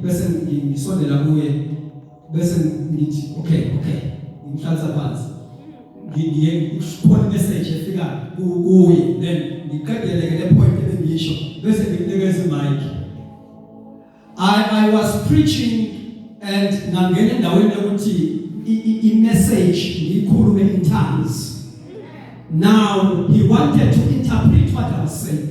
bese ngisondela kuye bese ngithi okay ngihlalisa phansi ngiye ukukhona message efika kuye then ngiqedeleke le point ebengiyisho bese ngikunikeza imic. I was preaching and ngangena endaweni ukuthi i-message ngikhulume in tongues. Now he wanted to interpret what I was saying.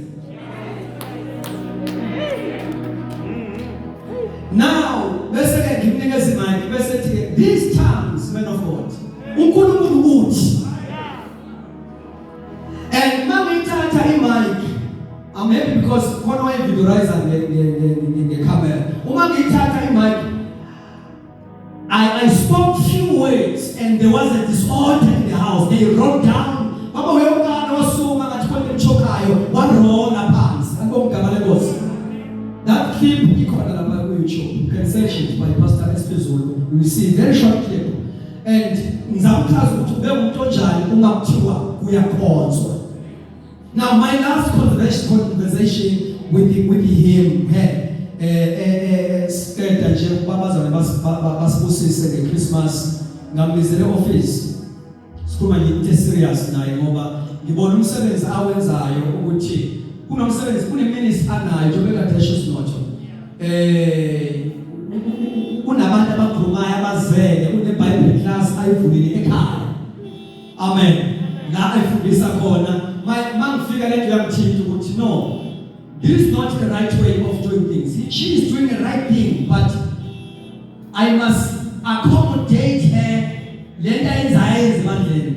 Now, bese ke ngimnikeza imali bese thi these tongues, men of God, uNkulunkulu uthi. And mangithatha imic, I'm happy because khona wayevisualizer ngecamera. Uma ngithatha imic, I spoke few words and there was a disorder in the house. They wrote down, baba uyokana wasuma ngathi konke emchokayo, warola phansi. Angomgama lenkosi. That clip ikhona lapha ku YouTube. You can search it by Pastor Espezulu. You will see very short clip. And ngizamchaza ukuthi ube umuntu onjani uma kuthiwa kuyakhonzwa. Now my last conversation with him skeda nje babazana basibusise ngeChristmas ngambizele office. Sikhuluma into serious naye ngoba ngibona umsebenzi awenzayo ukuthi kunomsebenzi kuneministry anayo njengoba kadesho sinotho kunabantu abakhulumayo abazele kuneBible class ayivulile ekhaya. Amen. La efundisa khona mangifika lento yamthinta ukuthi no, this is not the right way of doing things. She is doing the right thing, but I must accommodate her lento ayenzayo ezimandleni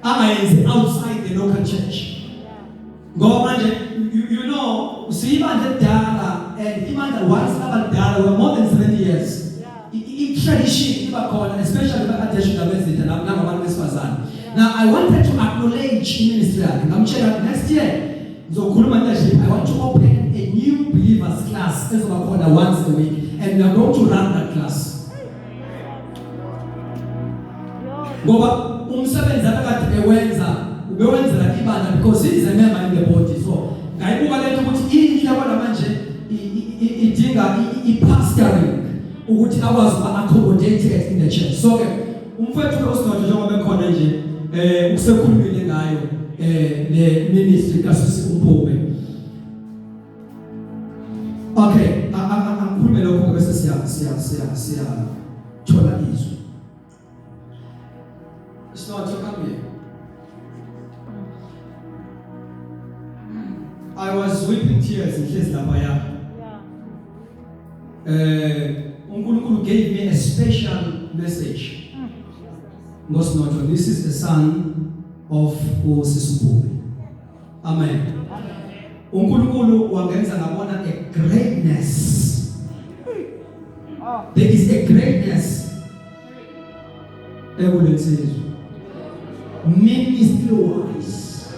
angayenzi outside the local church. Ngoba manje you know usibandla dala and imandla once abadala were more than 70 years. I-tradition iba khona especially bakadesho nabezitha nabantu besifazane. Now I wanted to acknowledge ministry yakhe. Ngamtshela next year ngizokhuluma leadership. I want to open a new believers class ezoba khona once a week and we are going to run that class. Ngoba umsebenzi abakade ewenza ubewenzela ibandla because he is a member in the body. So ngayibuka lento ukuthi inhle kodwa manje idinga i-pastoring ukuthi akwazi uku-accommodate in the church. So ke umfethu uSinotho njengoba bekhona nje ukusekhulumile ngayo le ministry kaSisi uMphume. Okay, angikhulume lokho bese siya thola izwi. Sinotho come here. I was weeping tears in his lapaya. Unkulunkulu gave me a special message. Ngosinoto, this is the son of uSisi Mphume. Amen. Unkulunkulu wangenza ngabona a greatness. There is a greatness. Ekulensizwe. Ministry wise.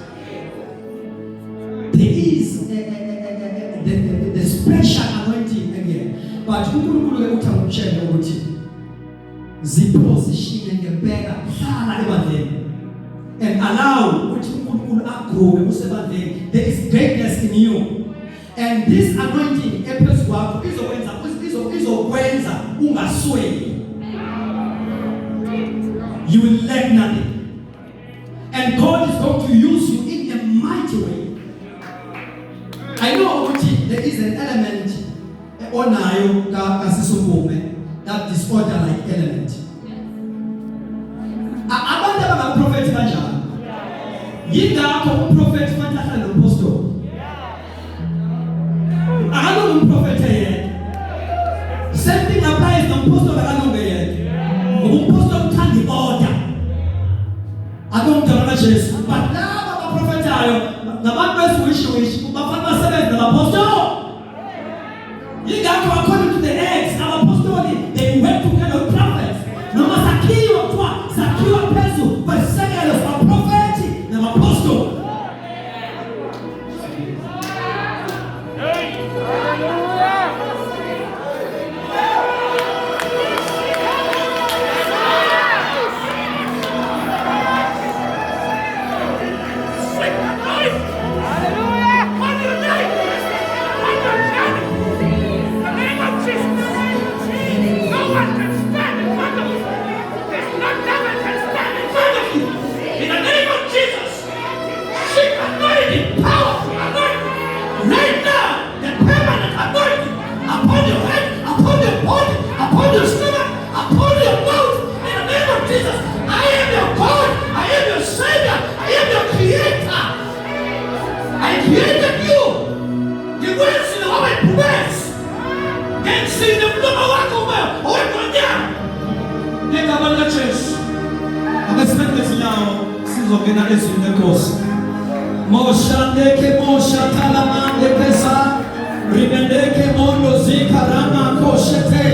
There is the special anointing again. But uNkulunkulu utamtshela ukuthi ziposition ngempela hlala ebandleni and allow ukuthi uNkulunkulu agrow usebandleni. There is greatness in you and this anointing ephezu kwakho izokwenza ungasweli. You will lack nothing and God is going to use you in a mighty way. I know there is an element onayo kaSisi Mphume, that disorder like element. Abantu abaprofeti kanjani? Yingakho umprofeti manje ahlala noapostle. Akalo umprofeti yedwa. Same thing applies to apostle akalo yedwa. Umpostoli uthanda iorder. Akomdala Jesu. But laba abaprofetayo nabantu besiwishi bafana basebenza nabapostle. Yingakho according to the Acts, our apostoli they went together with prophets. Noma Zakhiwa kwa Zakhiwa Petru perseguidos a prophet na apostle. Hallelujah! Ensine mluma wako uwekwaja. Ngegama likaJesu. Abesimele zinyawo sizongena ezwini lenkosi. Moshandeke moshatalama pesa. Rimendeke mondo zika rama koshete.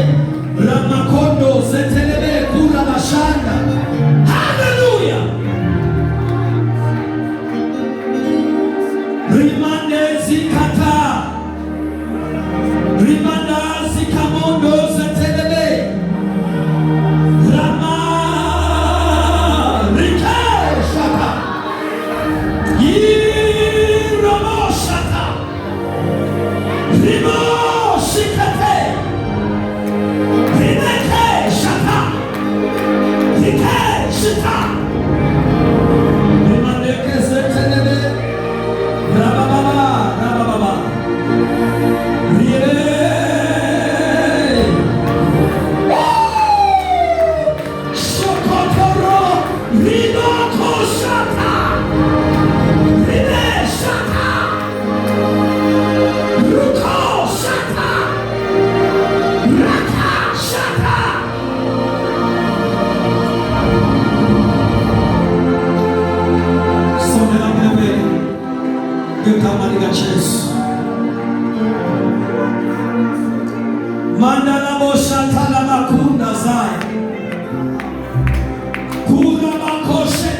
Rama kondo zetelebe kura bashanda. Hallelujah. Rimande zikata. Rimanda zikamondo zetelebe. Rama rikeshaka. Yiramoshaka. Rimoshikate. Rimekeshaka. Rikeshita. Rimandeke zetelebe. Rabababa. Rabababa. Mandala bosha tala makunda zai. Kura makoshe